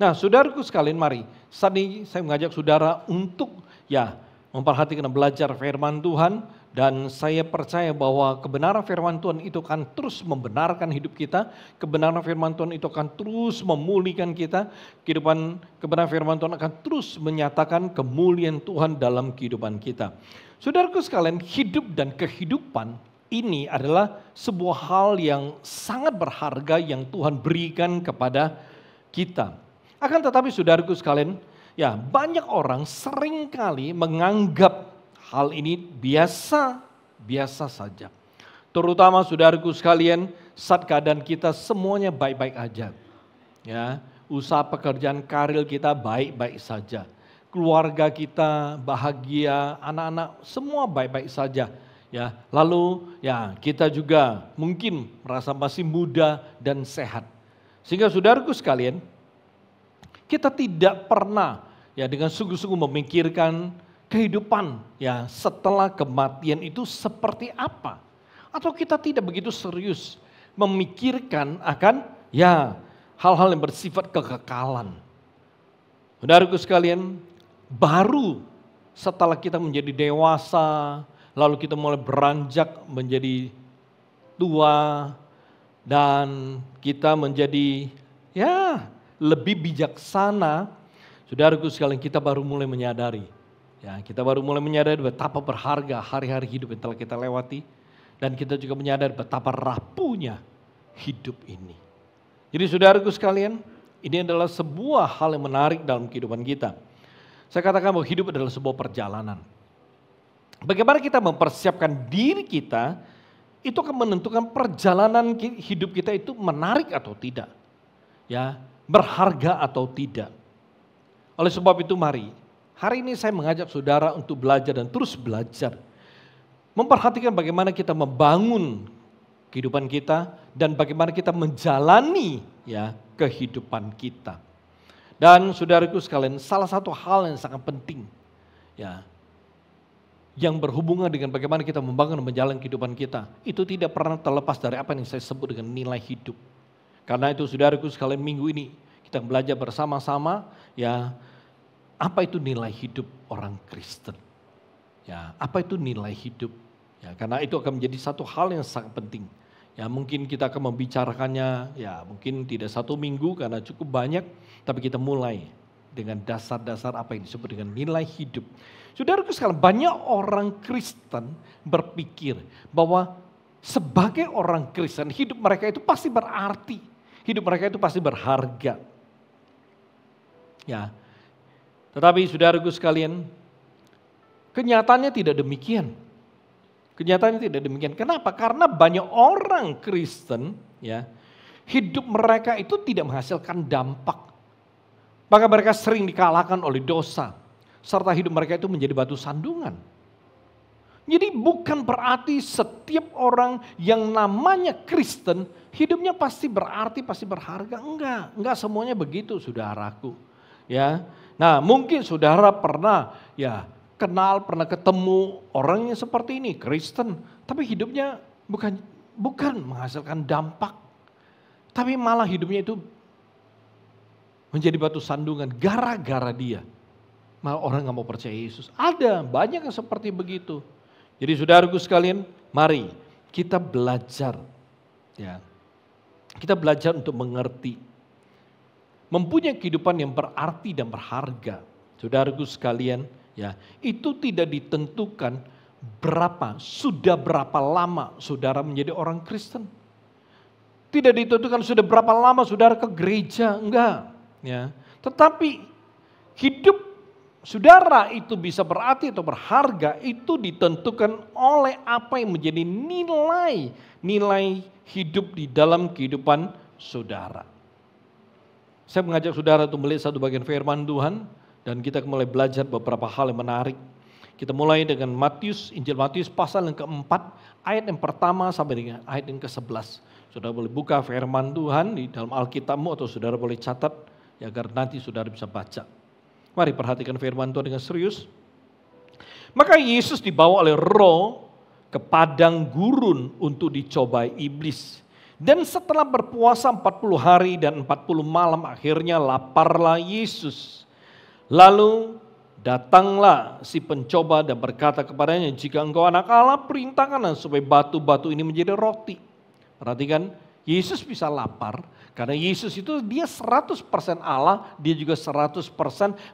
Nah, saudaraku sekalian, mari saat ini saya mengajak saudara untuk memperhatikan dan belajar firman Tuhan. Dan saya percaya bahwa kebenaran firman Tuhan itu akan terus membenarkan hidup kita. Kebenaran firman Tuhan itu akan terus memulihkan kita. Kebenaran firman Tuhan akan terus menyatakan kemuliaan Tuhan dalam kehidupan kita. Saudaraku sekalian, hidup dan kehidupan ini adalah sebuah hal yang sangat berharga yang Tuhan berikan kepada kita. Akan tetapi saudaraku sekalian, banyak orang seringkali menganggap hal ini biasa saja. Terutama saudaraku sekalian, saat keadaan kita semuanya baik-baik aja. Usaha pekerjaan karir kita baik-baik saja. Keluarga kita bahagia, anak-anak semua baik-baik saja. Lalu kita juga mungkin merasa masih muda dan sehat. Sehingga saudaraku sekalian, kita tidak pernah dengan sungguh-sungguh memikirkan kehidupan setelah kematian itu seperti apa. Atau kita tidak begitu serius memikirkan akan hal-hal yang bersifat kekekalan. Saudaraku sekalian, baru setelah kita menjadi dewasa, lalu kita mulai beranjak menjadi tua, dan kita menjadi lebih bijaksana, saudaraku sekalian, kita baru mulai menyadari. Kita baru mulai menyadari betapa berharga hari-hari hidup yang telah kita lewati. Dan kita juga menyadari betapa rapuhnya hidup ini. Jadi saudaraku sekalian, ini adalah sebuah hal yang menarik dalam kehidupan kita. Saya katakan bahwa hidup adalah sebuah perjalanan. Bagaimana kita mempersiapkan diri kita, itu akan menentukan perjalanan hidup kita itu menarik atau tidak. Berharga atau tidak. Oleh sebab itu mari, hari ini saya mengajak saudara untuk belajar dan terus belajar. Memperhatikan bagaimana kita membangun kehidupan kita dan bagaimana kita menjalani kehidupan kita. Dan saudaraku sekalian, salah satu hal yang sangat penting yang berhubungan dengan bagaimana kita membangun dan menjalani kehidupan kita, itu tidak pernah terlepas dari apa yang saya sebut dengan nilai hidup. Karena itu saudaraku sekalian, minggu ini kita belajar bersama-sama apa itu nilai hidup orang Kristen. Apa itu nilai hidup? Karena itu akan menjadi satu hal yang sangat penting. Mungkin kita akan membicarakannya, mungkin tidak satu minggu karena cukup banyak, tapi kita mulai dengan dasar-dasar apa yang disebut dengan nilai hidup. Saudaraku sekalian, banyak orang Kristen berpikir bahwa sebagai orang Kristen, hidup mereka itu pasti berarti, hidup mereka itu pasti berharga. Tetapi saudaraku sekalian, kenyataannya tidak demikian. Kenyataannya tidak demikian. Kenapa? Karena banyak orang Kristen, hidup mereka itu tidak menghasilkan dampak. Maka mereka sering dikalahkan oleh dosa, serta hidup mereka itu menjadi batu sandungan. Jadi bukan berarti setiap orang yang namanya Kristen, hidupnya pasti berarti, pasti berharga. Enggak semuanya begitu saudaraku. Nah mungkin saudara pernah kenal, pernah ketemu orang yang seperti ini, Kristen. Tapi hidupnya bukan menghasilkan dampak. Tapi malah hidupnya itu menjadi batu sandungan gara-gara dia. Malah orang gak mau percaya Yesus. Ada, banyak yang seperti begitu. Jadi saudaraku sekalian, mari kita belajar. Kita belajar untuk mengerti. Mempunyai kehidupan yang berarti dan berharga. Saudaraku sekalian, itu tidak ditentukan sudah berapa lama saudara menjadi orang Kristen. Tidak ditentukan sudah berapa lama saudara ke gereja, enggak. Tetapi hidup saudara itu bisa berarti atau berharga itu ditentukan oleh apa yang menjadi nilai hidup di dalam kehidupan saudara. Saya mengajak saudara untuk melihat satu bagian firman Tuhan. Dan kita mulai belajar beberapa hal yang menarik. Kita mulai dengan Injil Matius pasal yang keempat, ayat yang pertama sampai dengan ayat yang ke-11. Saudara boleh buka firman Tuhan di dalam Alkitabmu atau saudara boleh catat agar nanti saudara bisa baca. Mari perhatikan firman Tuhan dengan serius. Maka Yesus dibawa oleh Roh ke padang gurun untuk dicobai iblis. Dan setelah berpuasa 40 hari dan 40 malam akhirnya laparlah Yesus. Lalu datanglah si pencoba dan berkata kepadanya, jika engkau anak Allah, perintahkanlah supaya batu-batu ini menjadi roti. Perhatikan, Yesus bisa lapar karena Yesus itu dia 100% Allah, dia juga 100%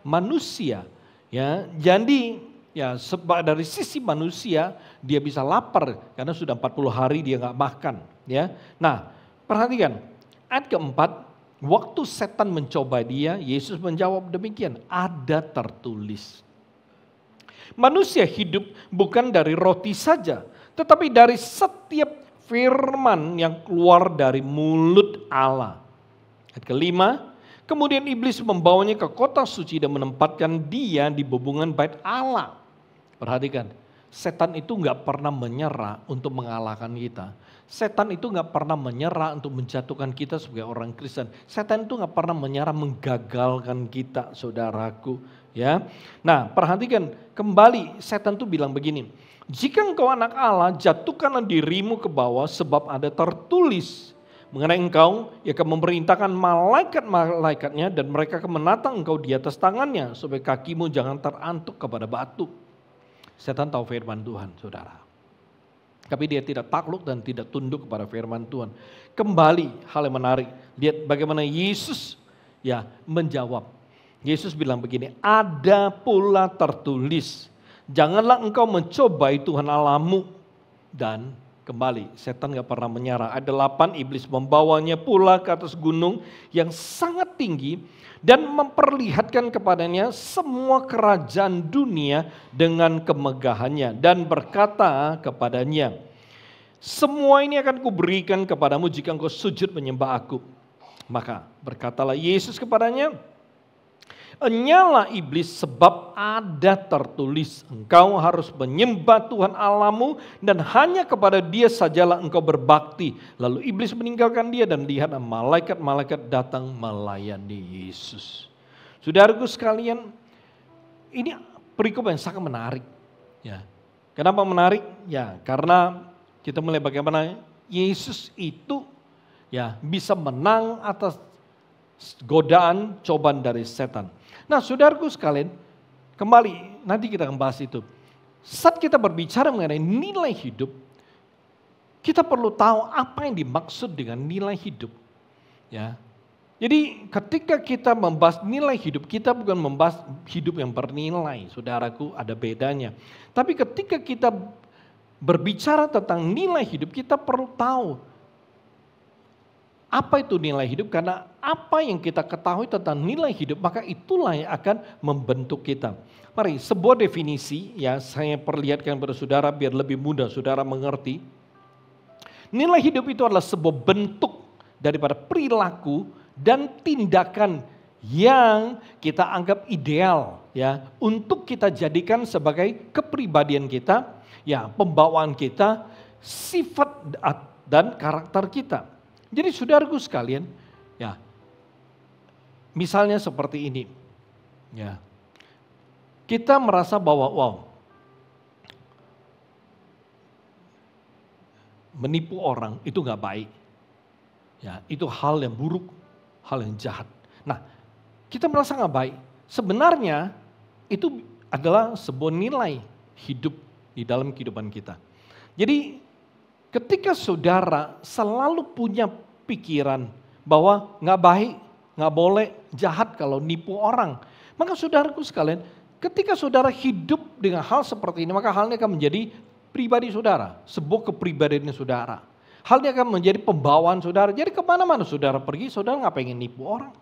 manusia. Ya, jadi ya dari sisi manusia dia bisa lapar karena sudah 40 hari dia nggak makan. Ya, nah perhatikan ayat keempat, waktu setan mencoba dia, Yesus menjawab demikian, ada tertulis. Manusia hidup bukan dari roti saja, tetapi dari setiap firman yang keluar dari mulut Allah. Ayat kelima, kemudian iblis membawanya ke kota suci dan menempatkan dia di bebungan bait Allah. Perhatikan, setan itu nggak pernah menyerah untuk mengalahkan kita. Setan itu nggak pernah menyerah untuk menjatuhkan kita sebagai orang Kristen. Setan itu nggak pernah menyerah menggagalkan kita, saudaraku. Ya, nah perhatikan kembali, setan itu bilang begini, jika engkau anak Allah, jatuhkanlah dirimu ke bawah, sebab ada tertulis mengenai engkau, ia akan memerintahkan malaikat-malaikatnya dan mereka akan menatang engkau di atas tangannya, supaya kakimu jangan terantuk kepada batu. Setan tahu firman Tuhan, saudara. Tapi dia tidak takluk dan tidak tunduk kepada firman Tuhan. Kembali hal yang menarik, lihat bagaimana Yesus ya menjawab. Yesus bilang begini, ada pula tertulis, janganlah engkau mencobai Tuhan Allahmu. Dan kembali, setan gak pernah menyerah. Ada 8, iblis membawanya pula ke atas gunung yang sangat tinggi dan memperlihatkan kepadanya semua kerajaan dunia dengan kemegahannya. Dan berkata kepadanya, semua ini akan kuberikan kepadamu jika engkau sujud menyembah aku. Maka berkatalah Yesus kepadanya, enyalah iblis, sebab ada tertulis, engkau harus menyembah Tuhan Allahmu dan hanya kepada dia sajalah engkau berbakti. Lalu iblis meninggalkan dia dan lihat malaikat-malaikat datang melayani Yesus. Saudaraku sekalian, ini perikop yang sangat menarik. Ya. Kenapa menarik? Ya, karena kita melihat bagaimana Yesus itu ya bisa menang atas godaan, cobaan dari setan. Nah, saudaraku sekalian, kembali nanti kita akan bahas itu. Saat kita berbicara mengenai nilai hidup, kita perlu tahu apa yang dimaksud dengan nilai hidup. Ya. Jadi ketika kita membahas nilai hidup, kita bukan membahas hidup yang bernilai, saudaraku, ada bedanya. Tapi ketika kita berbicara tentang nilai hidup, kita perlu tahu apa itu nilai hidup, karena apa yang kita ketahui tentang nilai hidup, maka itulah yang akan membentuk kita. Mari sebuah definisi ya saya perlihatkan kepada saudara biar lebih mudah saudara mengerti. Nilai hidup itu adalah sebuah bentuk daripada perilaku dan tindakan yang kita anggap ideal ya untuk kita jadikan sebagai kepribadian kita, ya pembawaan kita, sifat dan karakter kita. Jadi saudaraku sekalian, ya misalnya seperti ini, ya kita merasa bahwa wow, menipu orang itu nggak baik, ya itu hal yang buruk, hal yang jahat. Nah kita merasa nggak baik, sebenarnya itu adalah sebuah nilai hidup di dalam kehidupan kita. Jadi ketika saudara selalu punya pikiran bahwa nggak baik, nggak boleh, jahat kalau nipu orang, maka saudaraku sekalian, ketika saudara hidup dengan hal seperti ini, maka halnya akan menjadi pribadi saudara, sebuah kepribadian saudara. Halnya akan menjadi pembawaan saudara. Jadi kemana-mana saudara pergi, saudara nggak pengen nipu orang.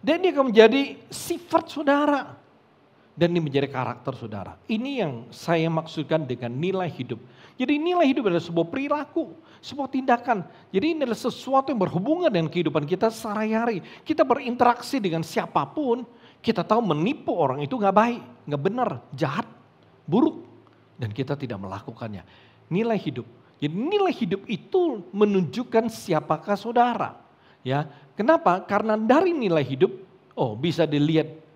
Dan ini akan menjadi sifat saudara. Dan ini menjadi karakter saudara. Ini yang saya maksudkan dengan nilai hidup. Jadi nilai hidup adalah sebuah perilaku, sebuah tindakan. Jadi ini adalah sesuatu yang berhubungan dengan kehidupan kita sehari-hari. Kita berinteraksi dengan siapapun, kita tahu menipu orang itu gak baik, gak benar, jahat, buruk. Dan kita tidak melakukannya. Nilai hidup. Jadi nilai hidup itu menunjukkan siapakah saudara. Ya, kenapa? Karena dari nilai hidup, bisa dilihat,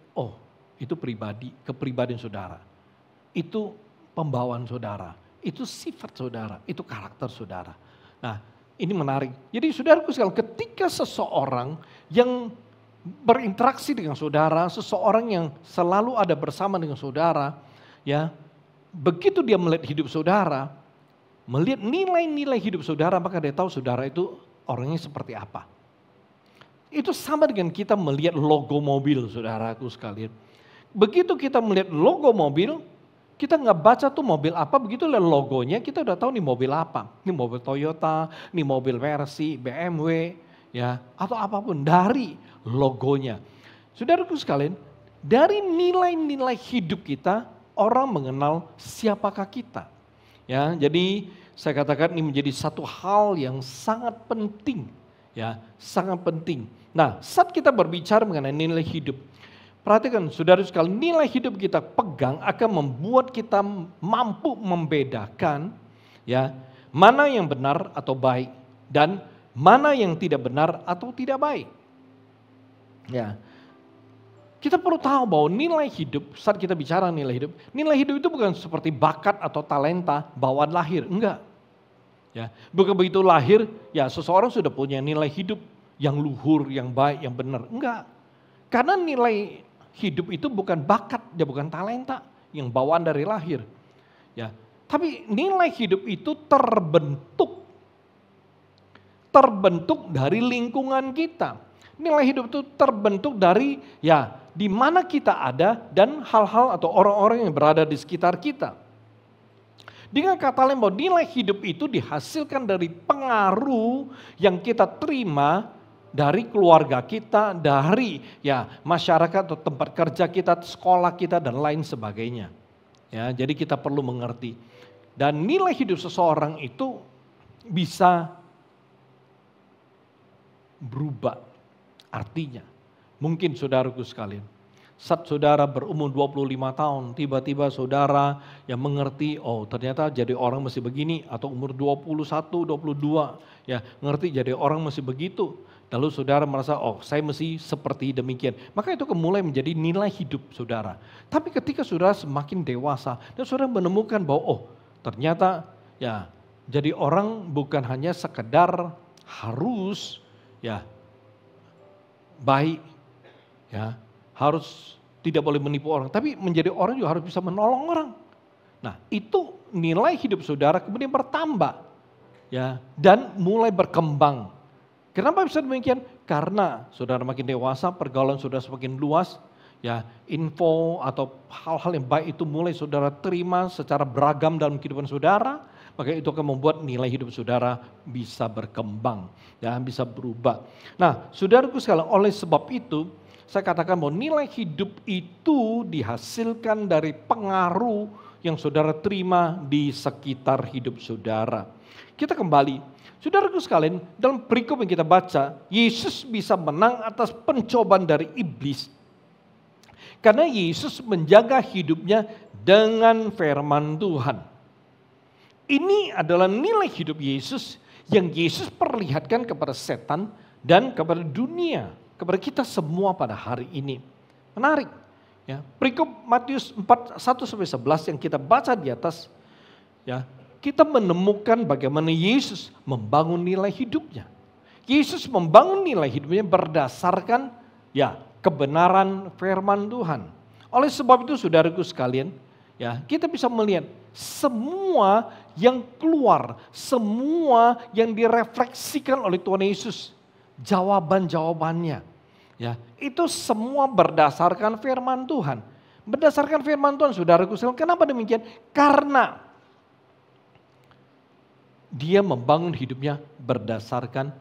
itu pribadi, kepribadian saudara. Itu pembawaan saudara. Itu sifat saudara, itu karakter saudara. Nah, Ini menarik. Jadi saudaraku sekalian, ketika seseorang yang berinteraksi dengan saudara, seseorang yang selalu ada bersama dengan saudara, ya, begitu dia melihat hidup saudara, melihat nilai-nilai hidup saudara, maka dia tahu saudara itu orangnya seperti apa. Itu sama dengan kita melihat logo mobil, saudaraku sekalian. Begitu kita melihat logo mobil, kita nggak baca tuh mobil apa, begitu lihat logonya kita udah tahu nih mobil apa. Ini mobil Toyota, ini mobil Mercy, BMW, ya, atau apapun dari logonya. Saudaraku sekalian, dari nilai-nilai hidup kita, orang mengenal siapakah kita. Ya, jadi saya katakan ini menjadi satu hal yang sangat penting, ya, sangat penting. Nah, saat kita berbicara mengenai nilai hidup, perhatikan saudara sekalian, nilai hidup kita pegang akan membuat kita mampu membedakan, ya, mana yang benar atau baik dan mana yang tidak benar atau tidak baik. Ya. Kita perlu tahu bahwa nilai hidup, saat kita bicara nilai hidup itu bukan seperti bakat atau talenta bawaan lahir, enggak. Ya, bukan begitu lahir, ya seseorang sudah punya nilai hidup yang luhur, yang baik, yang benar, enggak. Karena nilai hidup itu bukan bakat, dia bukan talenta yang bawaan dari lahir. Ya, tapi nilai hidup itu terbentuk dari lingkungan kita. Nilai hidup itu terbentuk dari ya di mana kita ada dan hal-hal atau orang-orang yang berada di sekitar kita. Dengan kata lain bahwa nilai hidup itu dihasilkan dari pengaruh yang kita terima dari keluarga kita, dari ya masyarakat atau tempat kerja kita, sekolah kita dan lain sebagainya. Ya, jadi kita perlu mengerti. Dan nilai hidup seseorang itu bisa berubah. Artinya, mungkin saudaraku sekalian, saat saudara berumur 25 tahun, tiba-tiba saudara yang mengerti, oh ternyata jadi orang mesti begini, atau umur 21, 22, ya ngerti jadi orang mesti begitu. Lalu saudara merasa, oh saya mesti seperti demikian. Maka itu mulai menjadi nilai hidup saudara. Tapi ketika saudara semakin dewasa, dan saudara menemukan bahwa, oh ternyata ya jadi orang bukan hanya sekedar harus ya baik, ya harus tidak boleh menipu orang, tapi menjadi orang juga harus bisa menolong orang. Nah itu nilai hidup saudara kemudian bertambah, ya dan mulai berkembang. Kenapa bisa demikian? Karena saudara makin dewasa, pergaulan saudara semakin luas, ya info atau hal-hal yang baik itu mulai saudara terima secara beragam dalam kehidupan saudara. Maka itu akan membuat nilai hidup saudara bisa berkembang, ya bisa berubah. Nah, saudaraku sekalian, oleh sebab itu saya katakan bahwa nilai hidup itu dihasilkan dari pengaruh yang saudara terima di sekitar hidup saudara. Kita kembali, saudaraku sekalian, dalam perikop yang kita baca, Yesus bisa menang atas pencobaan dari iblis. Karena Yesus menjaga hidupnya dengan firman Tuhan. Ini adalah nilai hidup Yesus yang Yesus perlihatkan kepada setan dan kepada dunia, kepada kita semua pada hari ini. Menarik. Ya, perikop Matius 4, 1-11 yang kita baca di atas, ya, kita menemukan bagaimana Yesus membangun nilai hidupnya. Yesus membangun nilai hidupnya berdasarkan ya kebenaran firman Tuhan. Oleh sebab itu saudaraku sekalian, ya kita bisa melihat semua yang keluar, semua yang direfleksikan oleh Tuhan Yesus, jawaban-jawabannya, ya itu semua berdasarkan firman Tuhan. Berdasarkan firman Tuhan, saudaraku sekalian. Kenapa demikian? Karena dia membangun hidupnya berdasarkan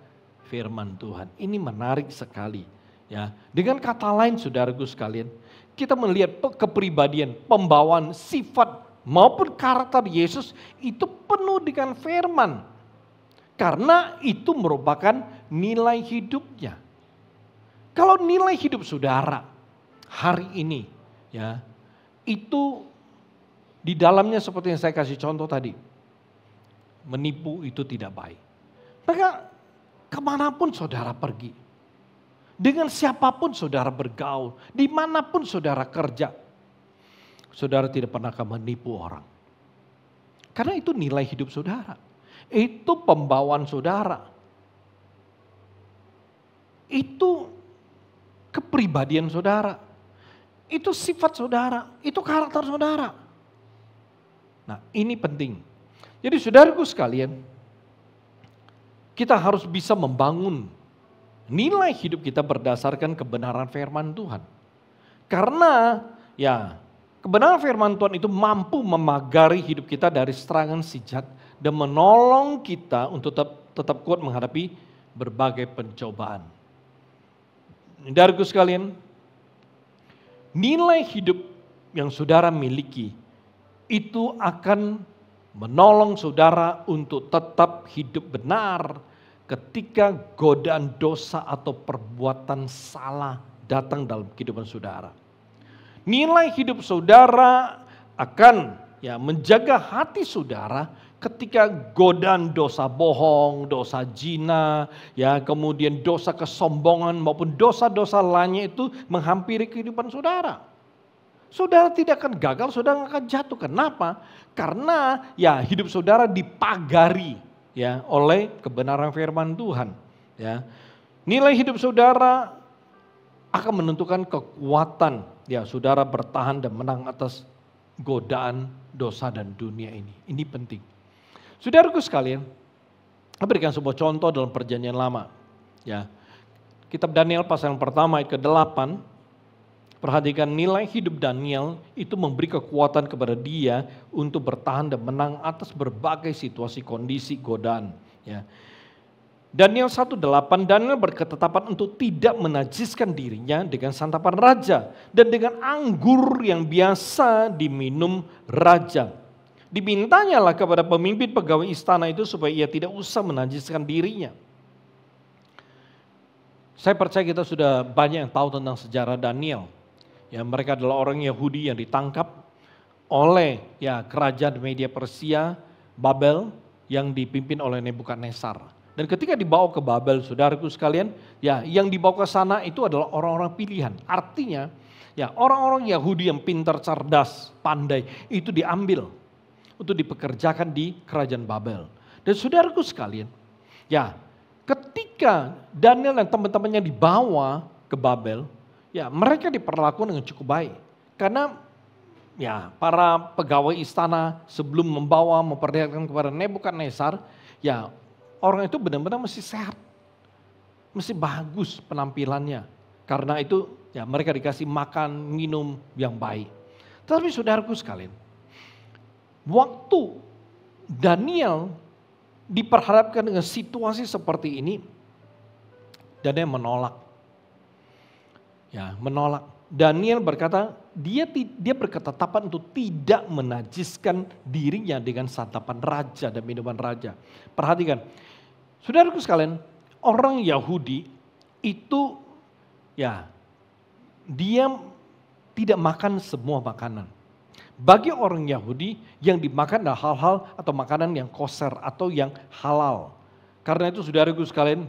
firman Tuhan. Ini menarik sekali, ya. Dengan kata lain, saudaraku sekalian, kita melihat kepribadian, pembawaan, sifat maupun karakter Yesus itu penuh dengan firman. Karena itu merupakan nilai hidupnya. Kalau nilai hidup saudara hari ini, ya itu di dalamnya seperti yang saya kasih contoh tadi, menipu itu tidak baik. Maka kemanapun saudara pergi, dengan siapapun saudara bergaul, dimanapun saudara kerja, saudara tidak pernah akan menipu orang. Karena itu nilai hidup saudara. Itu pembawaan saudara. Itu kepribadian saudara. Itu sifat saudara. Itu karakter saudara. Nah, ini penting. Jadi saudaraku sekalian, kita harus bisa membangun nilai hidup kita berdasarkan kebenaran firman Tuhan. Karena ya, kebenaran firman Tuhan itu mampu memagari hidup kita dari serangan si jahat dan menolong kita untuk tetap kuat menghadapi berbagai pencobaan. Saudaraku sekalian, nilai hidup yang saudara miliki itu akan menolong saudara untuk tetap hidup benar ketika godaan dosa atau perbuatan salah datang dalam kehidupan saudara. Nilai hidup saudara akan menjaga hati saudara ketika godaan dosa bohong, dosa zina, kemudian dosa kesombongan maupun dosa-dosa lainnya itu menghampiri kehidupan saudara. Saudara tidak akan gagal, saudara akan jatuh. Kenapa? Karena hidup saudara dipagari oleh kebenaran firman Tuhan. Nilai hidup saudara akan menentukan kekuatan saudara bertahan dan menang atas godaan dosa dan dunia ini. Ini penting. Saudaraku sekalian, saya berikan sebuah contoh dalam perjanjian lama. Kitab Daniel pasal yang pertama ayat ke-8. Perhatikan nilai hidup Daniel itu memberi kekuatan kepada dia untuk bertahan dan menang atas berbagai situasi kondisi godaan. Daniel 1:8, Daniel berketetapan untuk tidak menajiskan dirinya dengan santapan raja dan dengan anggur yang biasa diminum raja. Dimintanya lah kepada pemimpin pegawai istana itu supaya ia tidak usah menajiskan dirinya. Saya percaya kita sudah banyak yang tahu tentang sejarah Daniel. Mereka adalah orang Yahudi yang ditangkap oleh kerajaan Media Persia, Babel, yang dipimpin oleh Nebukadnezar. Dan ketika dibawa ke Babel, saudaraku sekalian, yang dibawa ke sana itu adalah orang-orang pilihan. Artinya, orang-orang Yahudi yang pintar, cerdas, pandai, itu diambil untuk dipekerjakan di kerajaan Babel. Dan saudaraku sekalian, ketika Daniel dan teman-temannya dibawa ke Babel, mereka diperlakukan dengan cukup baik. Karena para pegawai istana sebelum memperlihatkan kepada Nebukadnezar, orang itu benar-benar mesti sehat. Mesti bagus penampilannya. Karena itu mereka dikasih makan, minum yang baik. Tetapi saudaraku sekalian, waktu Daniel diperhadapkan dengan situasi seperti ini, Daniel menolak. Menolak. Daniel berkata, dia berketetapan untuk tidak menajiskan dirinya dengan santapan raja dan minuman raja. Perhatikan, saudaraku sekalian, orang Yahudi itu dia tidak makan semua makanan. Bagi orang Yahudi yang dimakan adalah hal-hal atau makanan yang kosher atau yang halal. Karena itu saudaraku sekalian,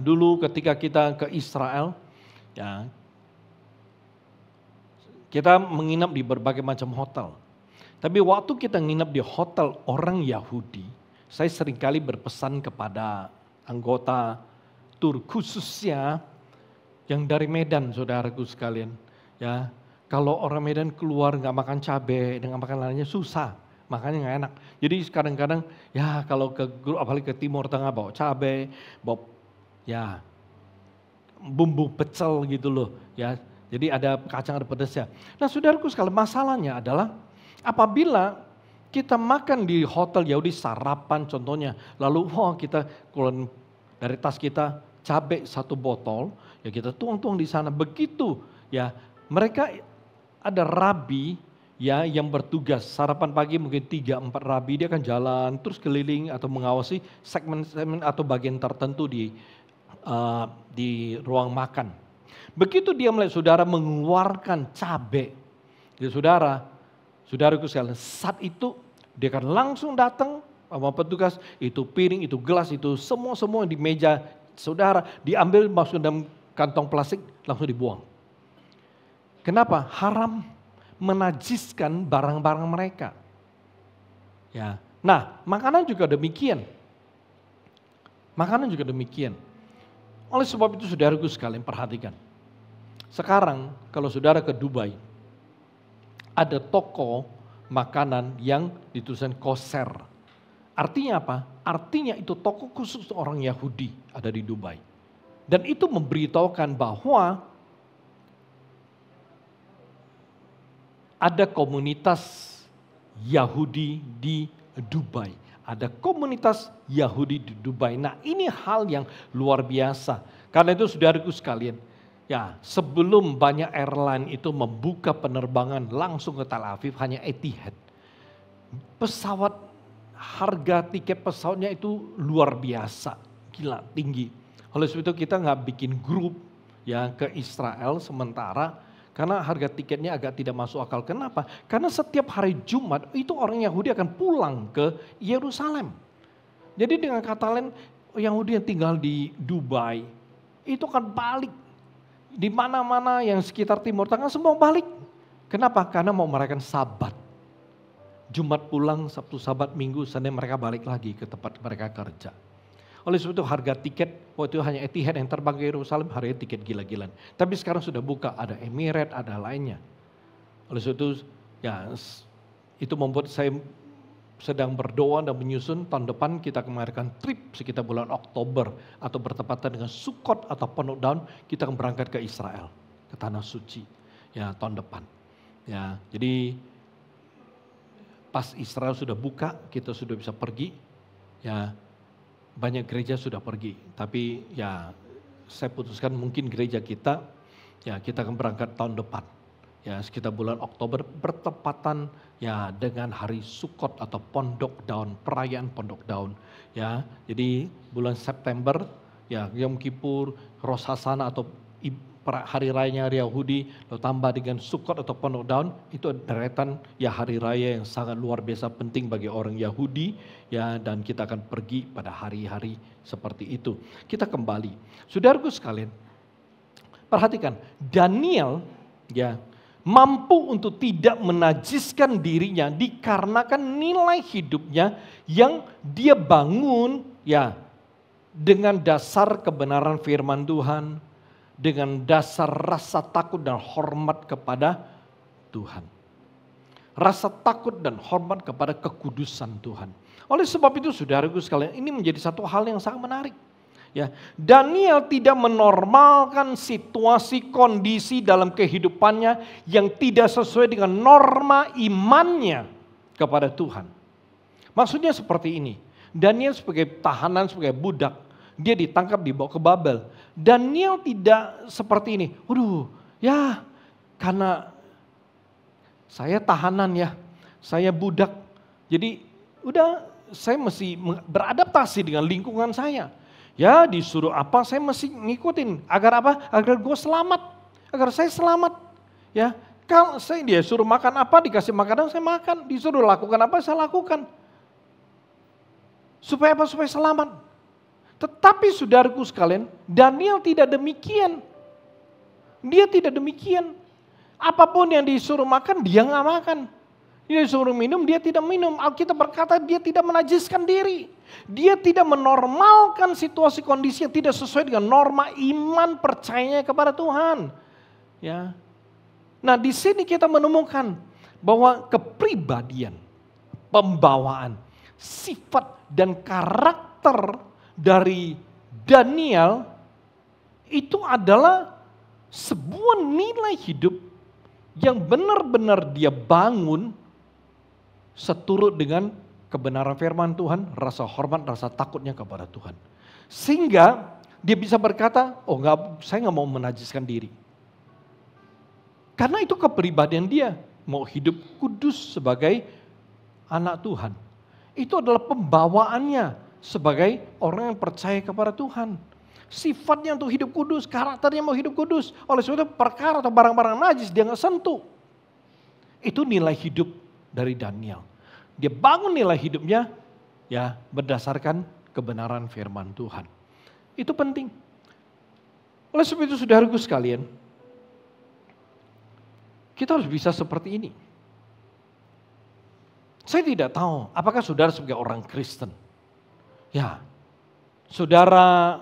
dulu ketika kita ke Israel, kita menginap di berbagai macam hotel. Tapi waktu kita nginap di hotel orang Yahudi, saya seringkali berpesan kepada anggota tur khususnya yang dari Medan, saudaraku sekalian. Kalau orang Medan keluar nggak makan cabai dengan makan lainnya susah, makannya nggak enak. Jadi kadang-kadang kalau ke apalagi ke Timur Tengah bawa cabai, bawa bumbu pecel gitu loh. Jadi ada kacang, ada pedasnya. Nah saudaraku sekalian, masalahnya adalah apabila kita makan di hotel Yahudi sarapan contohnya, lalu kita keluar dari tas kita cabai 1 botol, kita tuang-tuang di sana. Begitu mereka ada rabi yang bertugas sarapan pagi mungkin 3-4 rabi, dia akan jalan terus keliling atau mengawasi segmen-segmen atau bagian tertentu di ruang makan. Begitu dia melihat saudara mengeluarkan cabai, saudaraku sekalian, saat itu dia akan langsung datang sama petugas, itu piring, itu gelas, itu semua di meja saudara diambil masuk dalam kantong plastik langsung dibuang. Kenapa? Haram menajiskan barang-barang mereka. Nah, makanan juga demikian. Makanan juga demikian. Oleh sebab itu saudaraku sekalian perhatikan. Sekarang kalau saudara ke Dubai, ada toko makanan yang ditulisan kosher. Artinya apa? Artinya itu toko khusus orang Yahudi ada di Dubai. Dan itu memberitahukan bahwa ada komunitas Yahudi di Dubai. Ada komunitas Yahudi di Dubai. Nah, ini hal yang luar biasa. Karena itu saudaraku sekalian, ya, sebelum banyak airline itu membuka penerbangan langsung ke Tel Aviv hanya Etihad. Pesawat, harga tiket pesawatnya itu luar biasa, gila tinggi. Oleh sebab itu kita nggak bikin grup ya ke Israel sementara karena harga tiketnya agak tidak masuk akal. Kenapa? Karena setiap hari Jumat itu orang Yahudi akan pulang ke Yerusalem. Jadi dengan kata lain, Yahudi yang tinggal di Dubai itu akan balik. Di mana-mana yang sekitar Timur Tengah semua balik. Kenapa? Karena mau merayakan Sabat. Jumat pulang, Sabtu, Sabat, Minggu, Senin mereka balik lagi ke tempat mereka kerja. Oleh sebab itu harga tiket, waktu itu hanya Etihad yang terbang ke Yerusalem, harga tiket gila-gilaan. Tapi sekarang sudah buka, ada Emirates, ada lainnya. Oleh sebab itu, ya itu membuat saya sedang berdoa dan menyusun tahun depan kita akan mengadakan trip sekitar bulan Oktober atau bertepatan dengan Sukkot atau Penuh Daun, kita akan berangkat ke Israel, ke Tanah Suci, ya tahun depan. Ya, jadi pas Israel sudah buka, kita sudah bisa pergi, ya. Banyak gereja sudah pergi, tapi ya saya putuskan mungkin gereja kita, ya kita akan berangkat tahun depan. Ya sekitar bulan Oktober bertepatan ya dengan hari Sukkot atau Pondok Daun, perayaan Pondok Daun. Ya, jadi bulan September ya Yom Kippur, Rosh Hashanah atau hari rayanya Yahudi, lalu tambah dengan Sukkot atau Pondok Daun, itu deretan ya hari raya yang sangat luar biasa penting bagi orang Yahudi ya, dan kita akan pergi pada hari-hari seperti itu. Kita kembali, saudaraku sekalian, perhatikan Daniel ya mampu untuk tidak menajiskan dirinya dikarenakan nilai hidupnya yang dia bangun ya dengan dasar kebenaran firman Tuhan, dengan dasar rasa takut dan hormat kepada Tuhan. Rasa takut dan hormat kepada kekudusan Tuhan. Oleh sebab itu saudaraku sekalian, ini menjadi satu hal yang sangat menarik. Ya, Daniel tidak menormalkan situasi kondisi dalam kehidupannya yang tidak sesuai dengan norma imannya kepada Tuhan. Maksudnya seperti ini, Daniel sebagai tahanan, sebagai budak, dia ditangkap dibawa ke Babel. Daniel tidak seperti ini. Waduh, ya karena saya tahanan ya, saya budak. Jadi udah saya mesti beradaptasi dengan lingkungan saya. Ya disuruh apa saya mesti ngikutin. Agar apa? Agar gue selamat. Agar saya selamat. Ya, kalau dia suruh makan apa, dikasih makanan saya makan. Disuruh lakukan apa, saya lakukan. Supaya apa? Supaya selamat. Tetapi saudaraku sekalian, Daniel tidak demikian. Dia tidak demikian. Apapun yang disuruh makan, dia nggak makan. Dia disuruh minum, dia tidak minum. Alkitab berkata dia tidak menajiskan diri. Dia tidak menormalkan situasi kondisi yang tidak sesuai dengan norma iman percayanya kepada Tuhan. Ya. Nah di sini kita menemukan bahwa kepribadian, pembawaan, sifat dan karakter dari Daniel itu adalah sebuah nilai hidup yang benar-benar dia bangun seturut dengan kebenaran firman Tuhan, rasa hormat, rasa takutnya kepada Tuhan. Sehingga dia bisa berkata, oh enggak, saya nggak mau menajiskan diri. Karena itu kepribadian dia, mau hidup kudus sebagai anak Tuhan. Itu adalah pembawaannya sebagai orang yang percaya kepada Tuhan. Sifatnya untuk hidup kudus, karakternya mau hidup kudus. Oleh sebab itu perkara atau barang-barang najis dia nggak sentuh. Itu nilai hidup dari Daniel. Dia bangun nilai hidupnya ya berdasarkan kebenaran firman Tuhan. Itu penting. Oleh sebab itu saudaraku sekalian, kita harus bisa seperti ini. Saya tidak tahu apakah saudara sebagai orang Kristen, ya, saudara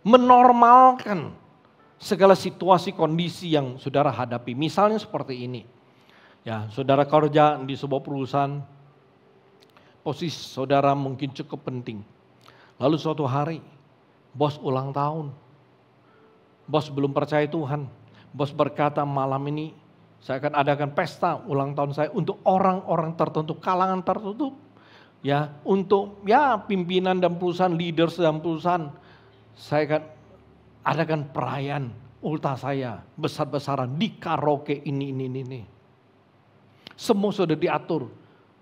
menormalkan segala situasi kondisi yang saudara hadapi. Misalnya seperti ini, ya, saudara kerja di sebuah perusahaan, posisi saudara mungkin cukup penting. Lalu suatu hari, bos ulang tahun, bos belum percaya Tuhan, bos berkata malam ini saya akan adakan pesta ulang tahun saya untuk orang-orang tertentu, kalangan tertentu. Ya, untuk ya pimpinan dan perusahaan, leaders dan perusahaan. Saya akan adakan perayaan ultah saya besar-besaran di karaoke ini. Semua sudah diatur,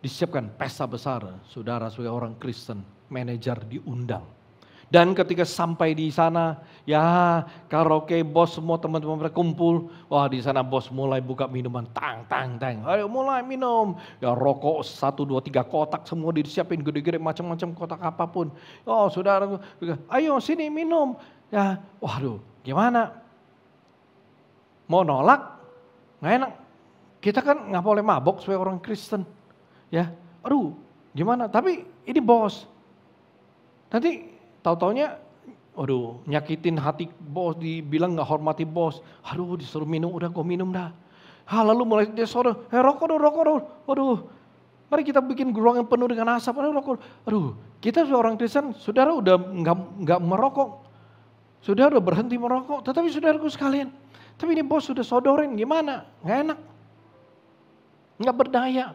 disiapkan pesta besar. Saudara sebagai orang Kristen, manajer diundang. Dan ketika sampai di sana, ya karaoke bos semua teman-teman mereka kumpul. Wah, di sana bos mulai buka minuman, tang. Ayo mulai minum. Ya rokok 1, 2, 3 kotak semua disiapin gede-gede macam-macam kotak apapun. Oh saudara, ayo sini minum. Ya, waduh, gimana? Mau nolak? Nggak enak. Kita kan nggak boleh mabok sebagai orang Kristen. Ya, aduh, gimana? Tapi ini bos. Nanti tahu-taunya, aduh, nyakitin hati bos, dibilang nggak hormati bos. Aduh, disuruh minum, udah gue minum dah. Lalu mulai dia suruh, rokok dong. Waduh, mari kita bikin ruangan penuh dengan asap. Rokok. Aduh, kita seorang Kristen, saudara udah nggak merokok. Saudara udah berhenti merokok. Tetapi saudaraku sekalian, tapi ini bos sudah sodorin, gimana? Nggak enak, nggak berdaya.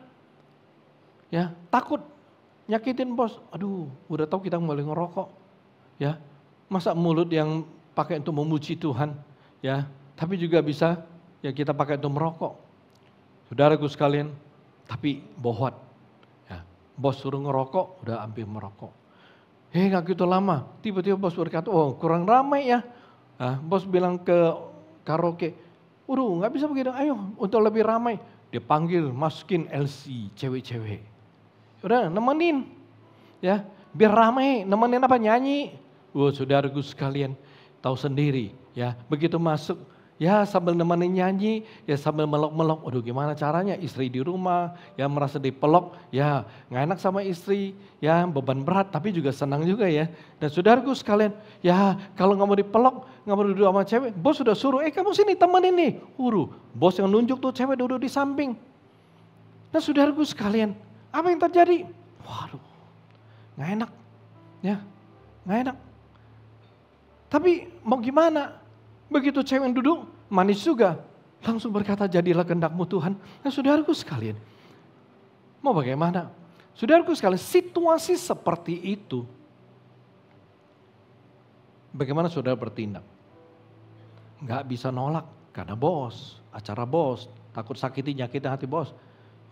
Ya, takut nyakitin bos. Aduh, udah tahu kita mulai ngerokok. Ya, masa mulut yang pakai untuk memuji Tuhan, ya, tapi juga bisa ya kita pakai untuk merokok. Saudaraku sekalian, tapi bohwat, ya, bos suruh ngerokok, udah hampir merokok. Nggak gitu lama, tiba-tiba bos berkata, oh kurang ramai ya. Nah, bos bilang ke karaoke, nggak bisa begitu, ayo untuk lebih ramai. Dia panggil masukin LC, cewek-cewek. Udah nemenin, ya, biar ramai, nemenin apa, nyanyi. Saudaraku sekalian, tahu sendiri ya, begitu masuk ya sambil nemenin nyanyi, ya sambil melok-melok. Aduh, gimana caranya, istri di rumah ya merasa dipelok, ya nggak enak sama istri, ya beban berat tapi juga senang juga ya. Dan saudaraku sekalian, ya kalau nggak mau dipelok, nggak mau duduk sama cewek, bos sudah suruh, kamu sini temenin nih. Bos yang nunjuk tuh cewek duduk di samping. Nah saudaraku sekalian, apa yang terjadi? Waduh, nggak enak, ya nggak enak. Tapi mau gimana? Begitu cewek yang duduk, manis juga. Langsung berkata, jadilah kehendak-Mu Tuhan. Nah saudaraku sekalian, mau bagaimana? Saudaraku sekalian, situasi seperti itu, bagaimana saudara bertindak? Nggak bisa nolak, karena bos, acara bos, takut sakiti, nyakitin hati bos.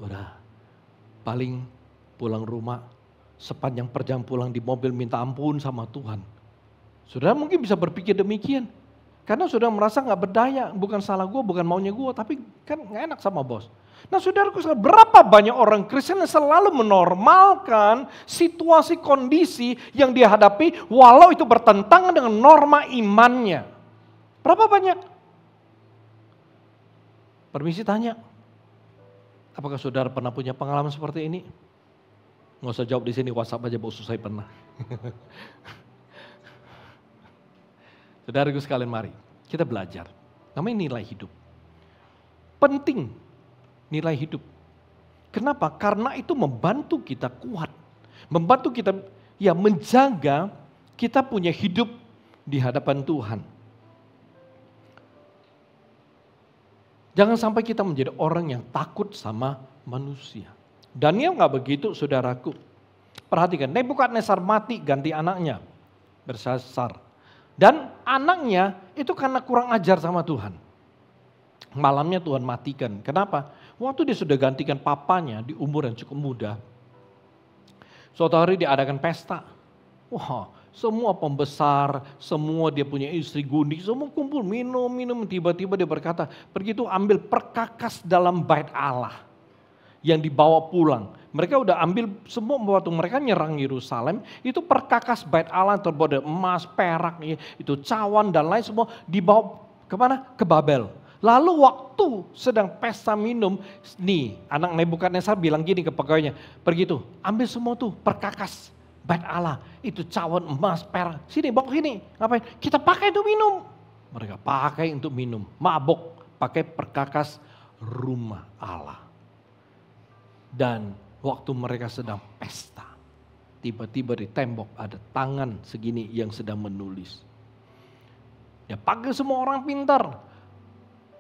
Udah, paling pulang rumah, sepanjang perjalanan pulang di mobil minta ampun sama Tuhan. Saudara mungkin bisa berpikir demikian. Karena saudara merasa gak berdaya, bukan salah gue, bukan maunya gue, tapi kan gak enak sama bos. Nah saudaraku, berapa banyak orang Kristen yang selalu menormalkan situasi kondisi yang dia hadapi walau itu bertentangan dengan norma imannya. Berapa banyak? Permisi tanya, apakah saudara pernah punya pengalaman seperti ini? Nggak usah jawab di sini, WhatsApp aja, bos saya pernah. Saudaraku sekalian, mari kita belajar. Namanya nilai hidup. Penting nilai hidup. Kenapa? Karena itu membantu kita kuat. Membantu kita ya menjaga kita punya hidup di hadapan Tuhan. Jangan sampai kita menjadi orang yang takut sama manusia. Daniel gak begitu saudaraku. Perhatikan, Nebukadnezar mati ganti anaknya. Bersasar. Dan anaknya itu karena kurang ajar sama Tuhan. Malamnya Tuhan matikan. Kenapa? Waktu dia sudah gantikan papanya di umur yang cukup muda. Suatu hari diadakan pesta. Wah, semua pembesar, semua dia punya istri gundik, semua kumpul minum. Tiba-tiba dia berkata, pergi tuh ambil perkakas dalam bait Allah yang dibawa pulang. Mereka udah ambil semua waktu mereka nyerang Yerusalem, itu perkakas bait Allah terbuat dari emas, perak, itu cawan dan lain semua dibawa kemana? Ke Babel. Lalu waktu sedang pesta minum, nih anak Nebukadnezar bilang gini ke pegawainya, pergi tuh, ambil semua tuh perkakas bait Allah, itu cawan emas, perak, sini bawa sini, ngapain? Kita pakai itu minum. Mereka pakai untuk minum, mabok, pakai perkakas rumah Allah. Dan waktu mereka sedang pesta, tiba-tiba di tembok ada tangan segini yang sedang menulis. Dia panggil semua orang pintar.